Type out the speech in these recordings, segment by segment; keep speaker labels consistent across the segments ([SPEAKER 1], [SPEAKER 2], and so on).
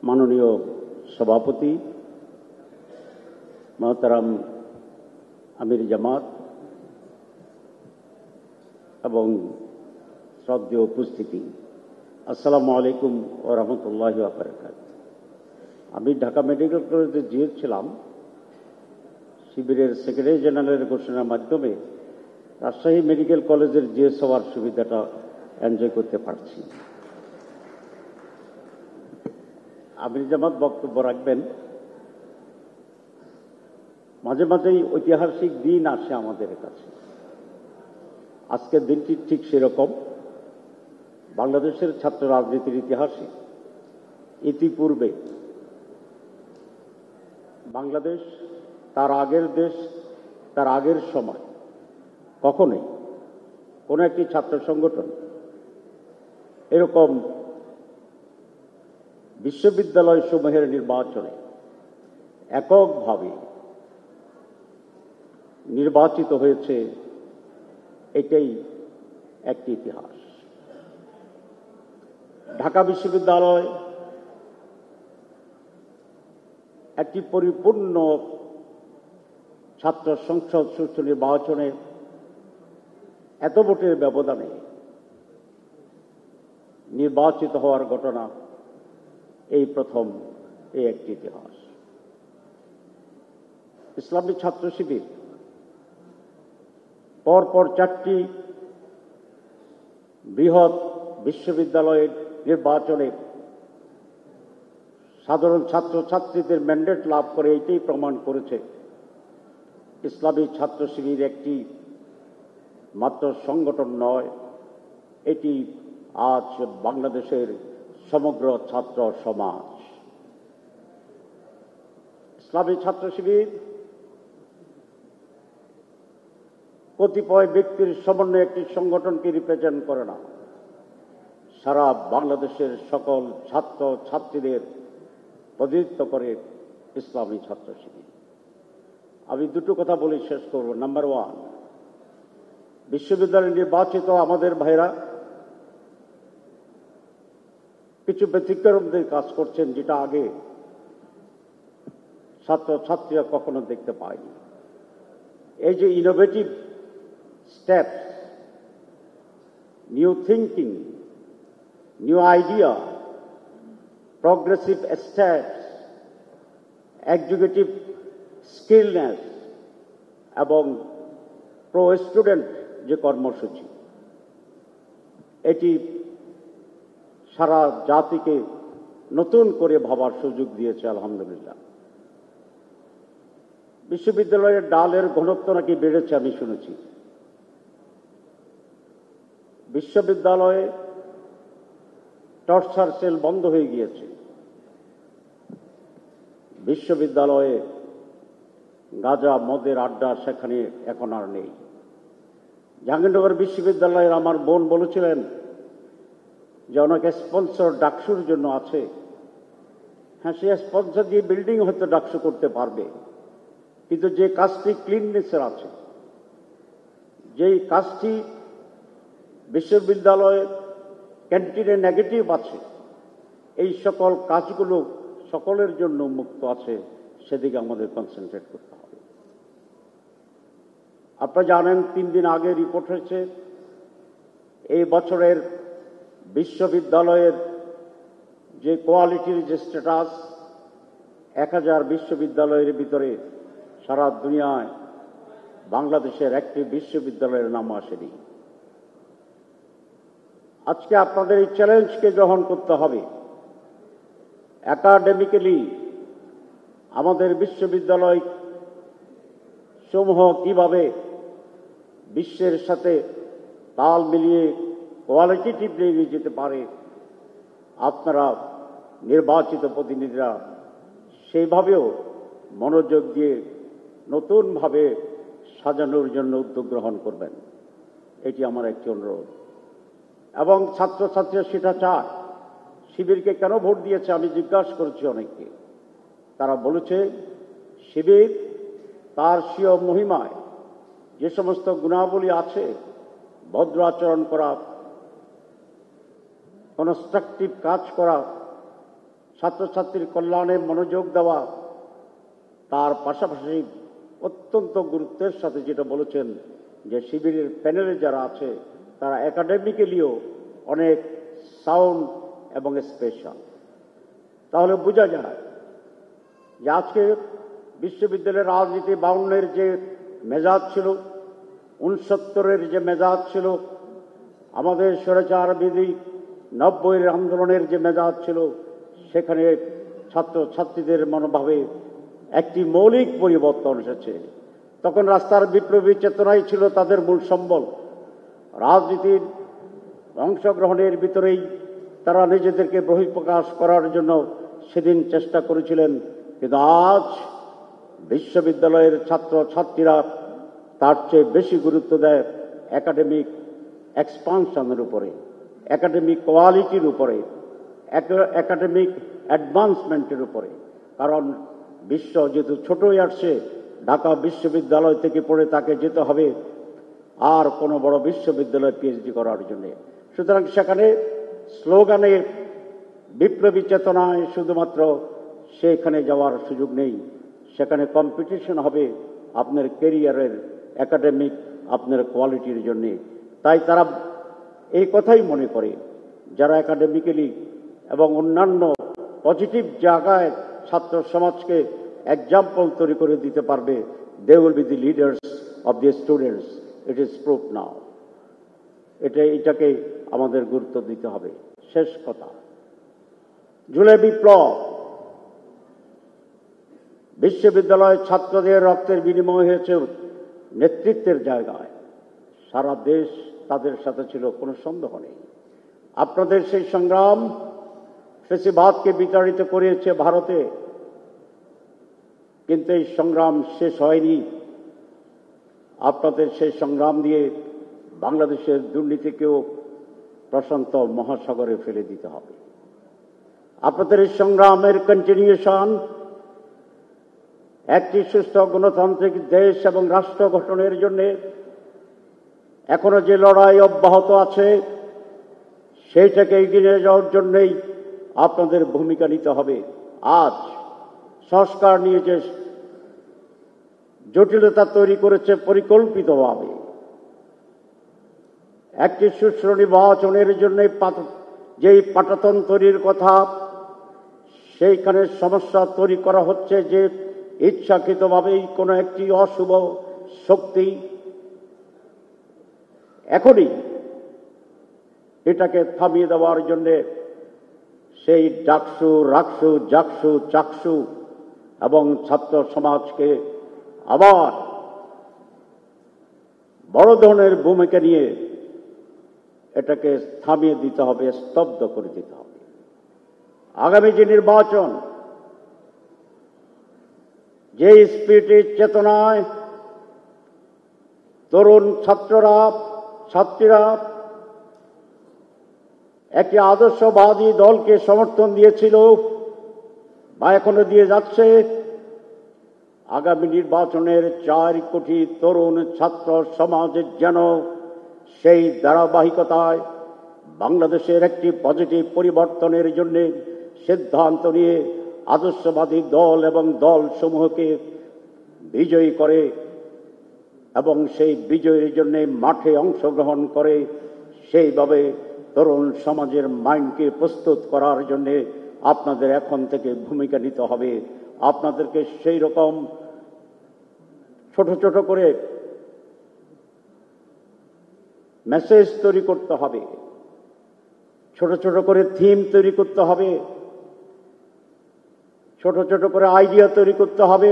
[SPEAKER 1] মাননীয় সভাপতি মহতারাম আমির জামাত এবং শ্রদ্ধেয় উপস্থিতি, আসসালামু আলাইকুম ওয়া রাহমাতুল্লাহি ওয়া বারাকাতুহু। আমি ঢাকা মেডিকেল কলেজে জিএস ছিলাম। শিবিরের সেক্রেটারি জেনারেলের ঘোষণার মাধ্যমে রাজশাহী মেডিকেল কলেজের জিএস হওয়ার সুবিধাটা এনজয় করতে পারছি। আমির জামাত বক্তব্য রাখবেন। মাঝে মাঝেই ঐতিহাসিক দিন আসে আমাদের কাছে। আজকের দিনটি ঠিক সেরকম। বাংলাদেশের ছাত্র রাজনীতির ইতিহাসে ইতিপূর্বে বাংলাদেশ তার আগের দেশ, তার আগের সময় কখনোই কোনো একটি ছাত্র সংগঠন এরকম বিশ্ববিদ্যালয় সমূহের নির্বাচনে এককভাবে নির্বাচিত হয়েছে, এটাই একটি ইতিহাস। ঢাকা বিশ্ববিদ্যালয় একটি পরিপূর্ণ ছাত্র সংসদ সুষ্ঠু নির্বাচনে এত ভোটের ব্যবধানে নির্বাচিত হওয়ার ঘটনা এই প্রথম, এই একটি ইতিহাস। ইসলামী ছাত্র শিবির পরপর 4টি বৃহৎ বিশ্ববিদ্যালয়ের নির্বাচনে সাধারণ ছাত্রছাত্রীদের ম্যান্ডেট লাভ করে এটাই প্রমাণ করেছে ইসলামী ছাত্র শিবির একটি মাত্র সংগঠন নয়, এটি আজ বাংলাদেশের সমগ্র ছাত্র সমাজ। ইসলামী ছাত্র শিবির কতিপয় ব্যক্তির সমন্বয়ে একটি সংগঠনকে রিপ্রেজেন্ট করে না, সারা বাংলাদেশের সকল ছাত্র ছাত্রীদের প্রতিনিধিত্ব করে ইসলামী ছাত্র শিবির। আমি দুটো কথা বলে শেষ করব। নাম্বার 1, বিশ্ববিদ্যালয়ে নির্বাচিত আমাদের ভাইরা কিছু ব্যতিক্রমদের কাজ করছেন, যেটা আগে ছাত্র ছাত্রীরা কখনো দেখতে পায়নি। এই যে innovative steps, new thinking, new idea, progressive steps, executive skillness এবং প্রো স্টুডেন্ট যে কর্মসূচি, এটি সারা জাতিকে নতুন করে ভাবার সুযোগ দিয়েছে আলহামদুলিল্লাহ। বিশ্ববিদ্যালয়ের ডালের ঘনত্ব নাকি বেড়েছে, আমি শুনেছি। বিশ্ববিদ্যালয়ে টর্চার সেল বন্ধ হয়ে গিয়েছে। বিশ্ববিদ্যালয়ে গাঁজা মদের আড্ডা সেখানে এখন আর নেই। জাহাঙ্গীরনগর বিশ্ববিদ্যালয়ের আমার বোন বলেছিলেন যে অনেক স্পন্সর ডাকসুর জন্য আছে। হ্যাঁ, সে স্পন্সর দিয়ে বিল্ডিং হয়তো ডাকসু করতে পারবে, কিন্তু যে কাজটি ক্লিননেসের আছে, যেই কাজটি বিশ্ববিদ্যালয়ে ক্যান্টিনে নেগেটিভ আছে, এই সকল কাজগুলো সকলের জন্য মুক্ত আছে, সেদিকে আমাদের কনসেন্ট্রেট করতে হবে। আপনারা জানেন 3 দিন আগে রিপোর্ট হয়েছে এই বছরের বিশ্ববিদ্যালয়ের যে কোয়ালিটির যে স্ট্যাটাস, 1000 বিশ্ববিদ্যালয়ের ভিতরে সারা দুনিয়ায় বাংলাদেশের একটি বিশ্ববিদ্যালয়ের নাম আসেনি। আজকে আপনাদের এই চ্যালেঞ্জকে গ্রহণ করতে হবে। একাডেমিক্যালি আমাদের বিশ্ববিদ্যালয় সমূহ কিভাবে বিশ্বের সাথে তাল মিলিয়ে কোয়ালিটেটিভলি এগিয়ে যেতে পারে, আপনারা নির্বাচিত প্রতিনিধিরা সেইভাবেও মনোযোগ দিয়ে নতুনভাবে সাজানোর জন্য উদ্যোগ গ্রহণ করবেন, এটি আমার একটি অনুরোধ। এবং ছাত্রছাত্রীরা সেটা চায়। শিবিরকে কেন ভোট দিয়েছে আমি জিজ্ঞাসা করেছি অনেককে। তারা বলেছে শিবির তার স্বীয় মহিমায় যে সমস্ত গুণাবলী আছে, ভদ্র আচরণ করা, কনস্ট্রাকটিভ কাজ করা, ছাত্রছাত্রীর কল্যাণে মনোযোগ দেওয়া, তার পাশাপাশি অত্যন্ত গুরুত্বের সাথে যেটা বলেছেন যে শিবিরের প্যানেলে যারা আছে তারা একাডেমিক্যালিও অনেক সাউন্ড এবং স্পেশাল। তাহলে বোঝা যায় যে আজকে বিশ্ববিদ্যালয়ের রাজনীতি 52-এর যে মেজাজ ছিল, 69-এর যে মেজাজ ছিল, আমাদের স্বৈরাচার বিধি 90-এর আন্দোলনের যে মেজাজ ছিল, সেখানে ছাত্রছাত্রীদের মনোভাবে একটি মৌলিক পরিবর্তন এসেছে। তখন রাস্তার বিপ্লবী চেতনাই ছিল তাদের মূল সম্বল। রাজনীতির অংশগ্রহণের ভিতরেই তারা নিজেদেরকে বহিঃপ্রকাশ করার জন্য সেদিন চেষ্টা করেছিলেন। কিন্তু আজ বিশ্ববিদ্যালয়ের ছাত্রছাত্রীরা তার চেয়ে বেশি গুরুত্ব দেয় একাডেমিক এক্সপানশনের উপরে, একাডেমিক কোয়ালিটির উপরে, একাডেমিক অ্যাডভান্সমেন্টের উপরে। কারণ বিশ্ব যেহেতু ছোটই আসছে, ঢাকা বিশ্ববিদ্যালয় থেকে পড়ে তাকে যেতে হবে আর কোনো বড় বিশ্ববিদ্যালয়ে পিএইচডি করার জন্য। সুতরাং সেখানে স্লোগানে, বিপ্লবী চেতনায় শুধুমাত্র সেখানে যাওয়ার সুযোগ নেই। সেখানে কম্পিটিশন হবে আপনার কেরিয়ারের, একাডেমিক আপনার কোয়ালিটির জন্য। তাই তারা এই কথাই মনে করে, যারা একাডেমিক্যালি এবং অন্যান্য পজিটিভ জায়গায় ছাত্র সমাজকে এক্সাম্পল তৈরি করে দিতে পারবে, they will be the leaders of the students. It is proof now. এটাকে আমাদের গুরুত্ব দিতে হবে। শেষ কথা, জুলাই বিপ্লব বিশ্ববিদ্যালয় ছাত্রদের রক্তের বিনিময় হয়েছে নেতৃত্বের জায়গায়। সারা দেশ তাদের সাথে ছিল, কোনো সন্দেহ নেই। আপনাদের সেই সংগ্রাম ফ্যাসিবাদকে বিতাড়িত করেছে ভারতে, কিন্তু এই সংগ্রাম শেষ হয়নি। আপনাদের সেই সংগ্রাম দিয়ে বাংলাদেশের দুর্নীতিকেও প্রশান্ত মহাসাগরে ফেলে দিতে হবে। আপনাদের এই সংগ্রামের কন্টিনিউশন একটি সুস্থ গণতান্ত্রিক দেশ এবং রাষ্ট্র গঠনের জন্য এখনো যে লড়াই অব্যাহত আছে, সেইটাকে এগিয়ে যাওয়ার জন্যই আপনাদের ভূমিকা নিতে হবে। আজ সংস্কার নিয়ে যে জটিলতা তৈরি করেছে পরিকল্পিতভাবে, একটি সুষ্ঠু নির্বাচনের জন্য যেই পাটাতন তৈরির কথা, সেইখানে সমস্যা তৈরি করা হচ্ছে যে ইচ্ছাকৃতভাবেই কোনো একটি অশুভ শক্তি এখনই এটাকে থামিয়ে দেওয়ার জন্য সেই ডাকসু, রাকসু, জাকসু, চাকসু এবং ছাত্র সমাজকে আবার বড় ধরনের ভূমিকা নিয়ে এটাকে থামিয়ে দিতে হবে, স্তব্ধ করে দিতে হবে। আগামী যে নির্বাচন, যে স্পিরিটের চেতনায় তরুণ ছাত্রীরা একটি আদর্শবাদী দলকে সমর্থন দিয়েছিল বা এখনো দিয়ে যাচ্ছে, আগামী নির্বাচনের 4 কোটি তরুণ ছাত্র সমাজের যেন সেই ধারাবাহিকতায় বাংলাদেশের একটি পজিটিভ পরিবর্তনের জন্য সিদ্ধান্ত নিয়ে আদর্শবাদী দল এবং দল সমূহকে বিজয়ী করে এবং সেই বিজয়ের জন্য মাঠে অংশগ্রহণ করে, সেইভাবে তরুণ সমাজের মাইন্ডকে প্রস্তুত করার জন্য আপনাদের এখন থেকে ভূমিকা নিতে হবে। আপনাদেরকে সেই রকম ছোট ছোট করে মেসেজ তৈরি করতে হবে, ছোট ছোট করে থিম তৈরি করতে হবে, ছোট ছোট করে আইডিয়া তৈরি করতে হবে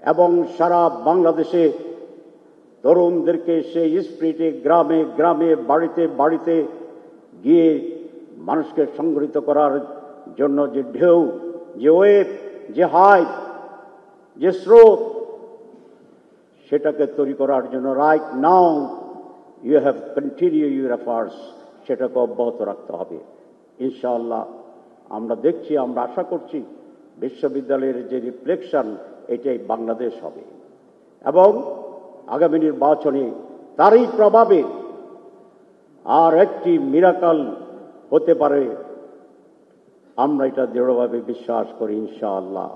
[SPEAKER 1] এবং সারা বাংলাদেশে তরুণদেরকে সেই স্পিরিটে গ্রামে গ্রামে, বাড়িতে বাড়িতে গিয়ে মানুষকে সংগঠিত করার জন্য যে ঢেউ, যে ওয়েভ, যে হাইপ, যে স্রোত, সেটাকে তৈরি করার জন্য right now you have continue your efforts, সেটাকে অব্যাহত রাখতে হবে। ইনশাআল্লাহ আমরা দেখছি, আমরা আশা করছি বিশ্ববিদ্যালয়ের যে রিফ্লেকশন, এটাই বাংলাদেশ হবে এবং আগামী নির্বাচনে তারই প্রভাবে আর একটি মিরাকল হতে পারে। আমরা এটা দৃঢ়ভাবে বিশ্বাস করি ইনশাআল্লাহ।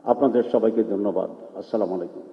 [SPEAKER 1] আপনাদের সবাইকে ধন্যবাদ। আসসালামু আলাইকুম।